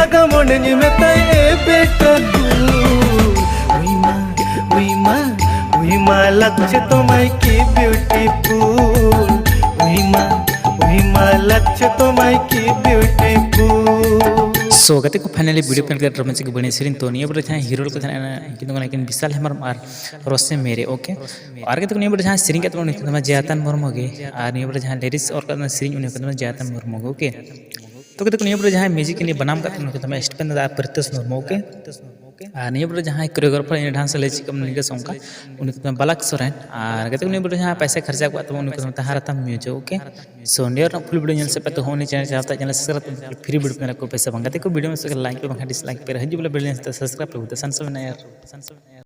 लगा मोड़नी में ताए बेटा तू उई माँ लक्ष्य तो माई की ब्यूटीफुल उई माँ लक्ष्य तो माई की ब्यूटीफुल। सो गते को फाइनली वीडियो पेन कर रोमांस के बने सीरीन तो निया बरे जहां हीरो को थाना किन विशाल हेमरम और रोसे मेरे ओके और के तो निया बरे जहां सीरीन के तो निया जयातन मुर्मू गे और निया बरे जहां लेडीज और का सीरीन उन्हें तो जयातन मुर्मू ओके तो के तो निया बरे जहां म्यूजिक के लिए बनाम का तो स्टेपन दा प्रत्यस मुर्मू ओके और निया बरे जहां कोरियोग्राफर इन डांस ले चिकम निगे सोंका उन्हें तो बलक सोरेन और के तो निया बरे जहां पैसे खर्चा को तो उन्हें तो हारता music okay so near full video nyel sampai tuh honi channel चाहता channel subscribe free video में को पैसा बंगा देखो वीडियो में से लाइक पे बंगा डिसलाइक पे हजी बोले वीडियो subscribe पे होता संसव नया